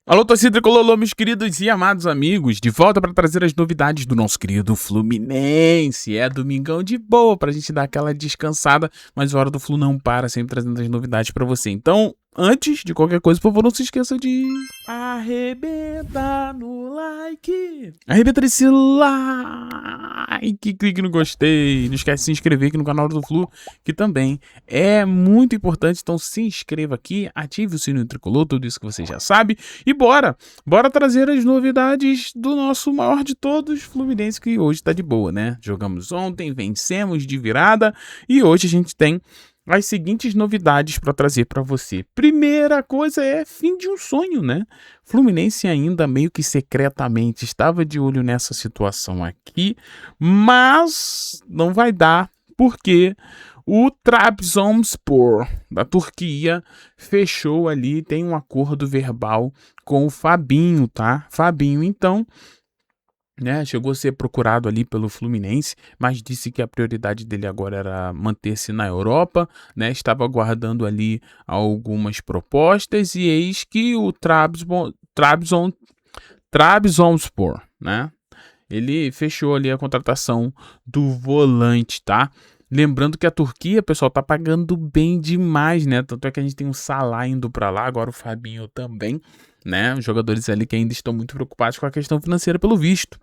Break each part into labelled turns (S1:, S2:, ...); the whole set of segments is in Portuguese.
S1: Alô, torcida tricolor, meus queridos e amados amigos, de volta para trazer as novidades do nosso querido Fluminense. É domingão de boa pra gente dar aquela descansada, mas a hora do Flu não para, sempre trazendo as novidades para você. Então, antes de qualquer coisa, por favor, não se esqueça de arrebentar no like. Arrebenta esse like, clique no gostei. Não esquece de se inscrever aqui no canal do Flu, que também é muito importante. Então se inscreva aqui, ative o sininho tricolor, tudo isso que você já sabe. E bora trazer as novidades do nosso maior de todos, Fluminense, que hoje tá de boa, né? Jogamos ontem, vencemos de virada e hoje a gente tem as seguintes novidades para trazer para você. Primeira coisa é fim de um sonho, né? Fluminense ainda meio que secretamente estava de olho nessa situação aqui, mas não vai dar porque o Trabzonspor da Turquia fechou ali, tem um acordo verbal com o Fabinho, tá? Fabinho, então, né, chegou a ser procurado ali pelo Fluminense, mas disse que a prioridade dele agora era manter-se na Europa, né, estava aguardando ali algumas propostas e eis que o Trabzonspor, né, ele fechou ali a contratação do volante, tá? Lembrando que a Turquia, pessoal, tá pagando bem demais, né? Tanto é que a gente tem um Salah indo para lá, agora o Fabinho também, né? Os jogadores ali que ainda estão muito preocupados com a questão financeira pelo visto.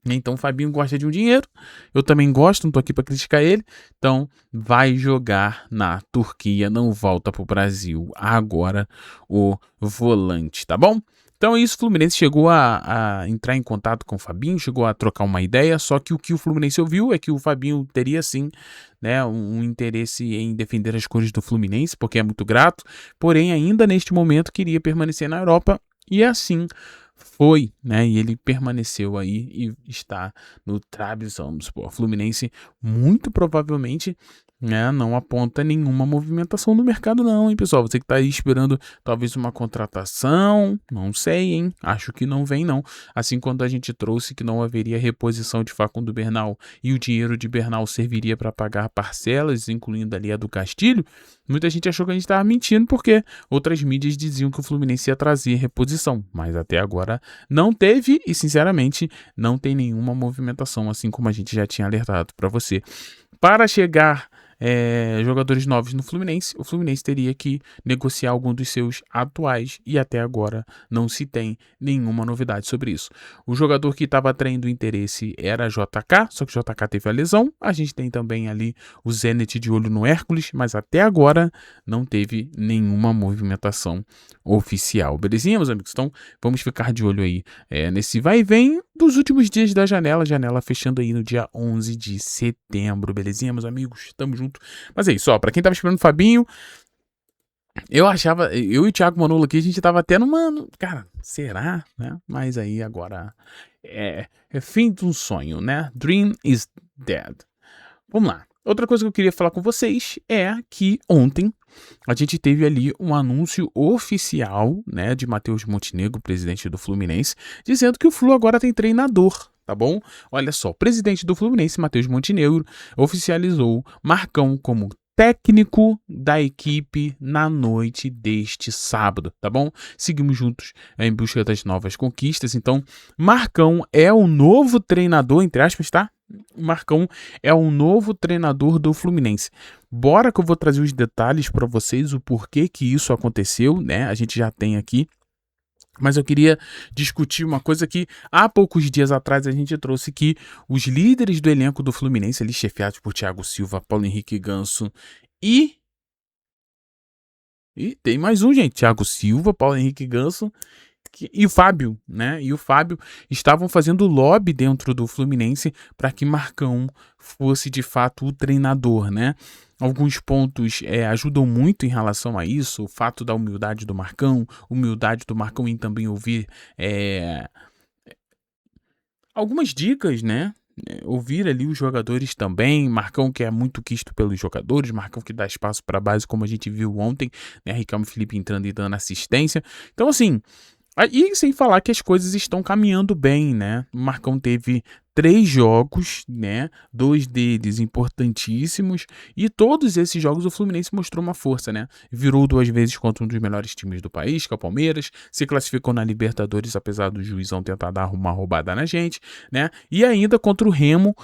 S1: Então o Fabinho gosta de um dinheiro, eu também gosto, não tô aqui para criticar ele, então vai jogar na Turquia, não volta pro Brasil agora o volante, tá bom? Então é isso, o Fluminense chegou a entrar em contato com o Fabinho, chegou a trocar uma ideia, só que o Fluminense ouviu é que o Fabinho teria sim, né, um interesse em defender as cores do Fluminense, porque é muito grato, porém ainda neste momento queria permanecer na Europa e assim foi, né? E ele permaneceu aí e está no Trabzonspor. Fluminense muito provavelmente, né, não aponta nenhuma movimentação no mercado não, hein, pessoal? Você que tá aí esperando talvez uma contratação, não sei, hein? Acho que não vem não. Assim, quando a gente trouxe que não haveria reposição de Facundo Bernal e o dinheiro de Bernal serviria para pagar parcelas, incluindo ali a do Castilho, muita gente achou que a gente estava mentindo porque outras mídias diziam que o Fluminense ia trazer reposição, mas até agora não teve e, sinceramente, não tem nenhuma movimentação, assim como a gente já tinha alertado para você. Para chegar jogadores novos no Fluminense, o Fluminense teria que negociar algum dos seus atuais e até agora não se tem nenhuma novidade sobre isso. O jogador que estava atraindo interesse era JK, só que JK teve a lesão. A gente tem também ali o Zenit de olho no Hércules, mas até agora não teve nenhuma movimentação oficial. Belezinha, meus amigos? Então vamos ficar de olho aí nesse vai e vem dos últimos dias da janela fechando aí no dia 11 de setembro. Belezinha, meus amigos? Tamo junto. Mas é isso, ó, pra quem tava esperando o Fabinho, eu e o Thiago Manolo aqui, a gente tava até numa, cara, será, né? Mas aí agora é fim de um sonho, né? Dream is dead. Vamos lá. Outra coisa que eu queria falar com vocês é que ontem a gente teve ali um anúncio oficial, né, de Matheus Montenegro, presidente do Fluminense, dizendo que o Flu agora tem treinador. Tá bom? Olha só, o presidente do Fluminense, Matheus Montenegro, oficializou Marcão como técnico da equipe na noite deste sábado, tá bom? Seguimos juntos em busca das novas conquistas. Então, Marcão é o novo treinador, entre aspas, tá? Marcão é o novo treinador do Fluminense. Bora que eu vou trazer os detalhes para vocês, o porquê que isso aconteceu, né? A gente já tem aqui. Mas eu queria discutir uma coisa que há poucos dias atrás a gente trouxe, que os líderes do elenco do Fluminense, ali chefiados por Thiago Silva, Paulo Henrique Ganso e tem mais um, gente, Thiago Silva, Paulo Henrique Ganso e o Fábio, né? E o Fábio estavam fazendo lobby dentro do Fluminense para que Marcão fosse de fato o treinador, né? Alguns pontos ajudam muito em relação a isso, o fato da humildade do Marcão em também ouvir algumas dicas, né? Ouvir ali os jogadores também, Marcão que é muito quisto pelos jogadores, Marcão que dá espaço para a base, como a gente viu ontem, né? Riquelme Felipe entrando e dando assistência. Então, assim, e sem falar que as coisas estão caminhando bem, né? O Marcão teve 3 jogos, né? 2 deles importantíssimos, e todos esses jogos o Fluminense mostrou uma força, né? Virou 2 vezes contra um dos melhores times do país, que é o Palmeiras, se classificou na Libertadores, apesar do juizão tentar dar uma roubada na gente, né? E ainda contra o Remo,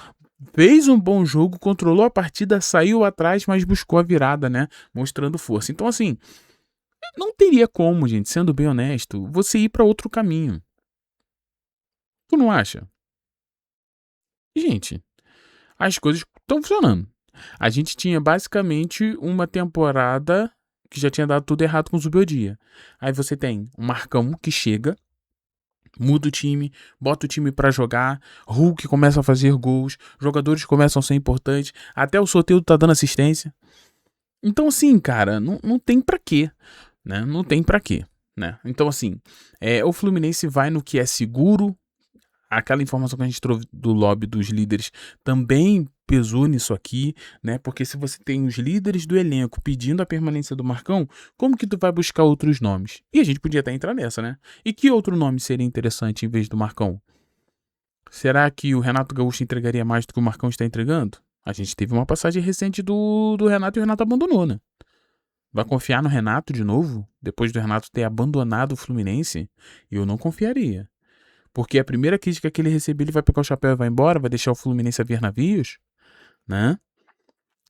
S1: fez um bom jogo, controlou a partida, saiu atrás, mas buscou a virada, né? Mostrando força. Então, assim, não teria como, gente, sendo bem honesto, você ir para outro caminho. Tu não acha? Gente, as coisas estão funcionando. A gente tinha basicamente uma temporada que já tinha dado tudo errado com o Zubeldia. Aí você tem o Marcão que chega, muda o time, bota o time pra jogar, Hulk começa a fazer gols, jogadores começam a ser importantes, até o Soteldo tá dando assistência. Então, assim, cara, não tem pra quê, né? Não tem pra quê, né? Então, assim, o Fluminense vai no que é seguro. Aquela informação que a gente trouxe do lobby dos líderes também pesou nisso aqui, né? Porque se você tem os líderes do elenco pedindo a permanência do Marcão, como que tu vai buscar outros nomes? E a gente podia até entrar nessa, né? E que outro nome seria interessante em vez do Marcão? Será que o Renato Gaúcho entregaria mais do que o Marcão está entregando? A gente teve uma passagem recente do Renato e o Renato abandonou, né? Vai confiar no Renato de novo? Depois do Renato ter abandonado o Fluminense? Eu não confiaria. Porque a primeira crítica que ele receber, ele vai pegar o chapéu e vai embora, vai deixar o Fluminense a ver navios, né?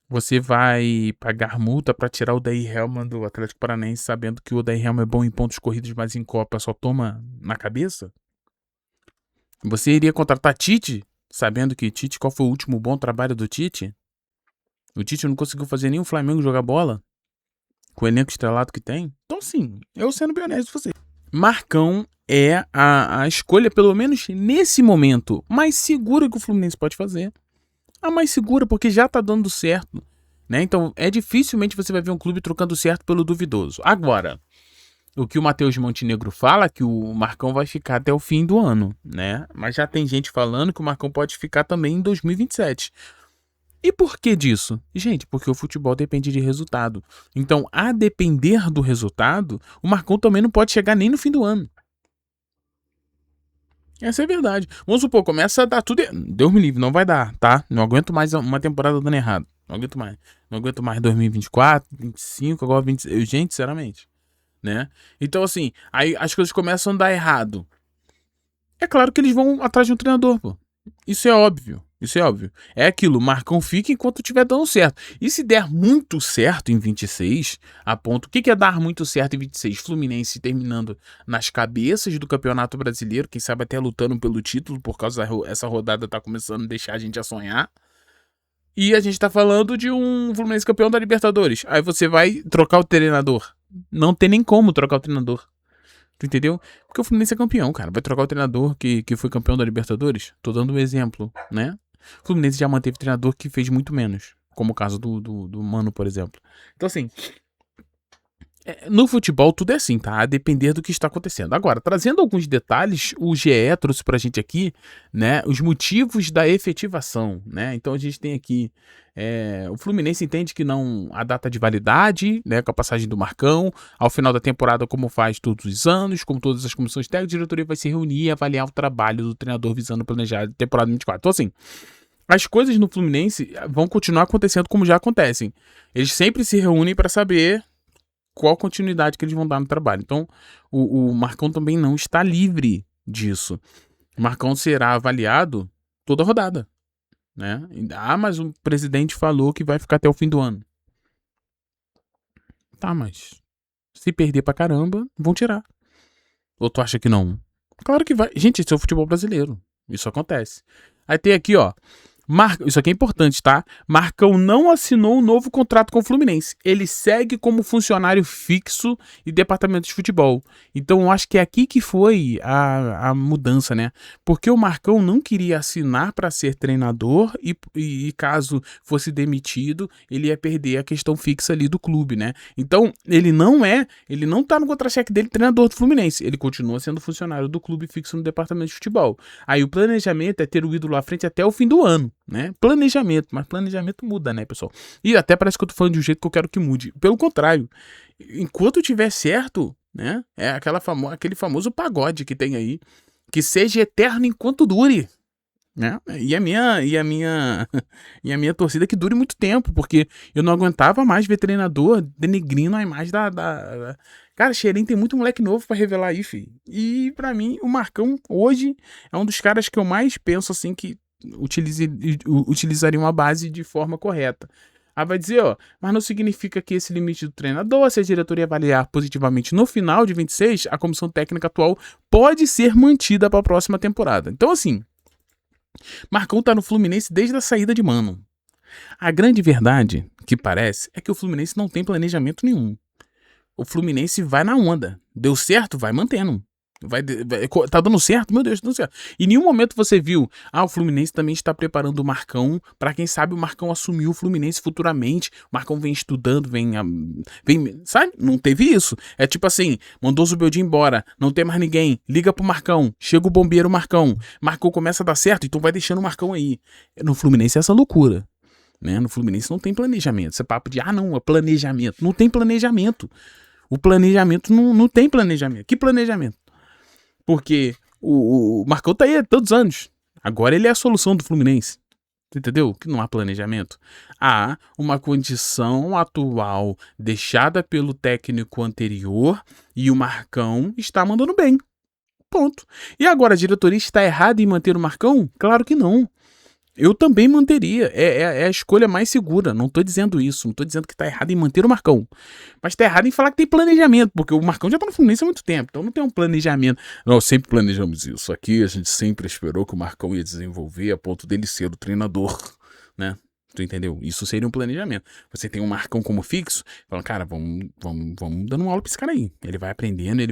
S1: Você vai pagar multa pra tirar o Odair Hellmann do Atlético Paranaense, sabendo que o Odair Hellmann é bom em pontos corridos, mas em Copa só toma na cabeça? Você iria contratar Tite, sabendo que Tite, qual foi o último bom trabalho do Tite? O Tite não conseguiu fazer nem o Flamengo jogar bola, com o elenco estrelado que tem? Então, sim, eu sendo bem honesto com você. Marcão é a escolha, pelo menos nesse momento, mais segura que o Fluminense pode fazer. A mais segura, porque já tá dando certo, né? Então, dificilmente você vai ver um clube trocando certo pelo duvidoso. Agora, o que o Matheus Montenegro fala é que o Marcão vai ficar até o fim do ano, né? Mas já tem gente falando que o Marcão pode ficar também em 2027. E por que disso? Gente, porque o futebol depende de resultado. Então, a depender do resultado, o Marcão também não pode chegar nem no fim do ano. Essa é a verdade. Vamos supor, começa a dar tudo. Deus me livre, não vai dar, tá? Não aguento mais uma temporada dando errado. Não aguento mais. Não aguento mais 2024, 25, agora 26. Gente, sinceramente. Né? Então, assim, aí as coisas começam a dar errado. É claro que eles vão atrás de um treinador, pô. Isso é óbvio. Isso é óbvio. É aquilo, Marcão fica enquanto estiver dando certo. E se der muito certo em 26, a ponto. O que é dar muito certo em 26? Fluminense terminando nas cabeças do Campeonato Brasileiro, quem sabe até lutando pelo título, por causa dessa rodada tá começando a deixar a gente a sonhar. E a gente tá falando de um Fluminense campeão da Libertadores. Aí você vai trocar o treinador. Não tem nem como trocar o treinador. Tu entendeu? Porque o Fluminense é campeão, cara. Vai trocar o treinador que foi campeão da Libertadores? Tô dando um exemplo, né? O Fluminense já manteve treinador que fez muito menos. Como o caso do Mano, por exemplo. Então, assim, no futebol tudo é assim, tá? A depender do que está acontecendo. Agora, trazendo alguns detalhes, o GE trouxe pra gente aqui, né, os motivos da efetivação, né? Então a gente tem aqui, o Fluminense entende que não a data de validade, né, com a passagem do Marcão, ao final da temporada, como faz todos os anos, como todas as comissões técnicas, a diretoria vai se reunir e avaliar o trabalho do treinador visando planejar a temporada 24. Então, assim, as coisas no Fluminense vão continuar acontecendo como já acontecem. Eles sempre se reúnem para saber qual continuidade que eles vão dar no trabalho. Então, o Marcão também não está livre disso. O Marcão será avaliado toda rodada, né? Mas o presidente falou que vai ficar até o fim do ano. Tá, mas se perder pra caramba, vão tirar. Ou tu acha que não? Claro que vai. Gente, esse é o futebol brasileiro. Isso acontece. Aí tem aqui, ó. Isso aqui é importante, tá? Marcão não assinou um novo contrato com o Fluminense. Ele segue como funcionário fixo e departamento de futebol. Então eu acho que é aqui que foi a mudança, né? Porque o Marcão não queria assinar para ser treinador e caso fosse demitido, ele ia perder a questão fixa ali do clube, né? Então ele não tá no contra-cheque dele treinador do Fluminense. Ele continua sendo funcionário do clube fixo no departamento de futebol. Aí o planejamento é ter o ídolo à frente até o fim do ano. Né? Planejamento, mas planejamento muda, né, pessoal? E até parece que eu tô falando de um jeito que eu quero que mude. Pelo contrário, enquanto tiver certo, né? É aquele famoso pagode que tem aí, que seja eterno enquanto dure. né? E a minha torcida é que dure muito tempo, porque eu não aguentava mais ver treinador denegrindo a imagem Cara, Xerém tem muito moleque novo pra revelar aí, filho. E pra mim, o Marcão hoje é um dos caras que eu mais penso assim que utilizaria uma base de forma correta. Aí vai dizer, ó, mas não significa que esse limite do treinador, se a diretoria avaliar positivamente no final de 26, a comissão técnica atual pode ser mantida para a próxima temporada. Então, assim, Marcão tá no Fluminense desde a saída de Mano. A grande verdade, que parece, é que o Fluminense não tem planejamento nenhum. O Fluminense vai na onda. Deu certo, vai mantendo. Tá dando certo? Meu Deus, tá dando certo. Em nenhum momento você viu, o Fluminense também está preparando o Marcão, para quem sabe o Marcão assumiu o Fluminense futuramente, o Marcão vem estudando, sabe? Não teve isso. É tipo assim, mandou o Zubeldia embora, não tem mais ninguém, liga pro Marcão, chega o bombeiro Marcão começa a dar certo, então vai deixando o Marcão aí. No Fluminense é essa loucura, né? No Fluminense não tem planejamento, esse papo de, não, é planejamento, não tem planejamento. O planejamento não tem planejamento. Que planejamento? Porque o Marcão tá aí há todos os anos. Agora ele é a solução do Fluminense. Entendeu? Que não há planejamento. Há uma condição atual deixada pelo técnico anterior e o Marcão está mandando bem. Ponto. E agora a diretoria está errada em manter o Marcão? Claro que não. Eu também manteria. É a escolha mais segura. Não tô dizendo isso. Não tô dizendo que tá errado em manter o Marcão. Mas tá errado em falar que tem planejamento. Porque o Marcão já tá no Fluminense há muito tempo. Então não tem um planejamento. Nós sempre planejamos isso. Aqui a gente sempre esperou que o Marcão ia desenvolver a ponto dele ser o treinador, né? Tu entendeu? Isso seria um planejamento. Você tem um Marcão como fixo, fala, cara, vamos dando uma aula pra esse cara aí. Ele vai aprendendo,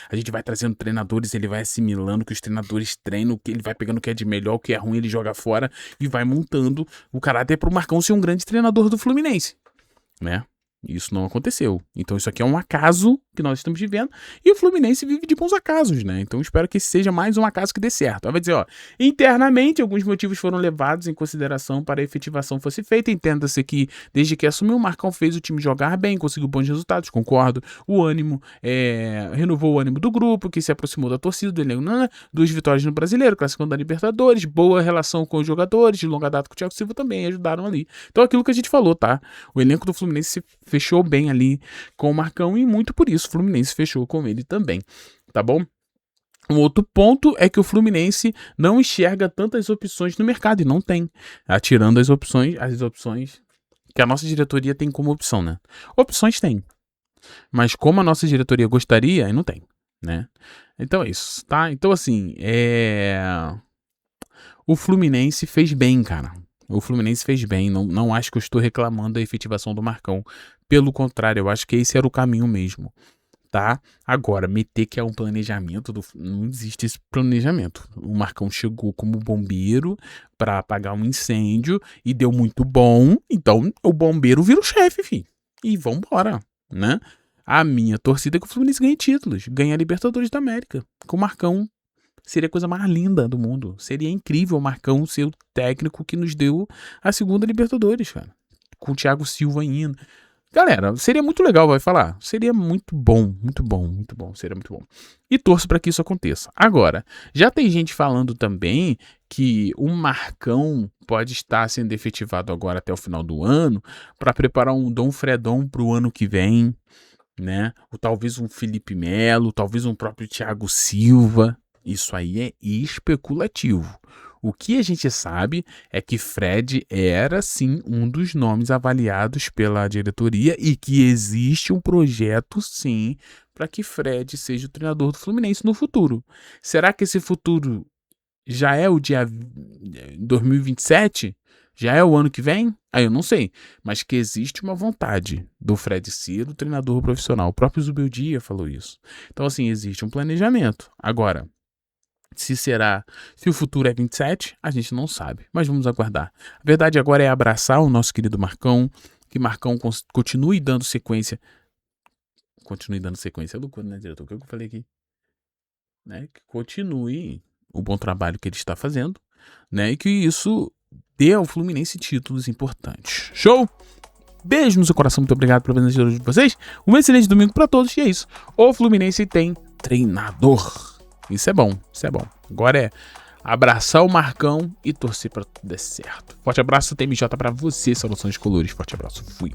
S1: a gente vai trazendo treinadores, ele vai assimilando que os treinadores treinam, que ele vai pegando o que é de melhor, o que é ruim, ele joga fora e vai montando o caráter pro Marcão ser um grande treinador do Fluminense, né? Isso não aconteceu. Então isso aqui é um acaso que nós estamos vivendo e o Fluminense vive de bons acasos, né? Então espero que esse seja mais um acaso que dê certo. Aí vai dizer, internamente alguns motivos foram levados em consideração para a efetivação fosse feita. Entenda-se que desde que assumiu, o Marcão fez o time jogar bem, conseguiu bons resultados, concordo. O ânimo, renovou o ânimo do grupo, que se aproximou da torcida, do elenco, duas vitórias no Brasileiro, classificando da Libertadores, boa relação com os jogadores, de longa data com o Thiago Silva também ajudaram ali. Então aquilo que a gente falou, tá? O elenco do Fluminense fechou bem ali com o Marcão e muito por isso o Fluminense fechou com ele também, tá bom? Um outro ponto é que o Fluminense não enxerga tantas opções no mercado e não tem, tirando as opções que a nossa diretoria tem como opção, né? Opções tem, mas como a nossa diretoria gostaria, aí não tem, né? Então é isso, tá? Então assim, o Fluminense fez bem, cara. O Fluminense fez bem, não acho que eu estou reclamando da efetivação do Marcão. Pelo contrário, eu acho que esse era o caminho mesmo, tá? Agora, meter que é um planejamento, não existe esse planejamento. O Marcão chegou como bombeiro para apagar um incêndio e deu muito bom, então o bombeiro vira o chefe, filho. E vambora, né? A minha torcida é que o Fluminense ganhe títulos, ganhe a Libertadores da América, com o Marcão. Seria a coisa mais linda do mundo. Seria incrível o Marcão ser o técnico que nos deu a segunda Libertadores, cara. Com o Thiago Silva ainda. Galera, seria muito legal, vai falar. Seria muito bom, muito bom, muito bom. Seria muito bom. E torço para que isso aconteça. Agora, já tem gente falando também que o Marcão pode estar sendo efetivado agora até o final do ano para preparar um Dom Fredon para o ano que vem, né? Ou talvez um Felipe Melo, talvez um próprio Thiago Silva. Isso aí é especulativo. O que a gente sabe é que Fred era, sim, um dos nomes avaliados pela diretoria e que existe um projeto, sim, para que Fred seja o treinador do Fluminense no futuro. Será que esse futuro já é o dia 2027? Já é o ano que vem? Aí eu não sei. Mas que existe uma vontade do Fred ser o treinador profissional. O próprio Zubeldia falou isso. Então, assim, existe um planejamento. Agora, se o futuro é 27, a gente não sabe, mas vamos aguardar. A verdade agora é abraçar o nosso querido Marcão, que Marcão continue dando sequência. É loucura, né, diretor? O que eu falei aqui? Né? Que continue o bom trabalho que ele está fazendo, né? E que isso dê ao Fluminense títulos importantes. Show? Beijo no seu coração, muito obrigado pela presença de vocês. Um excelente domingo para todos e é isso. O Fluminense tem treinador. Isso é bom, isso é bom. Agora abraçar o Marcão e torcer pra tudo dar certo. Forte abraço, TMJ pra você, saudações colores. Forte abraço, fui.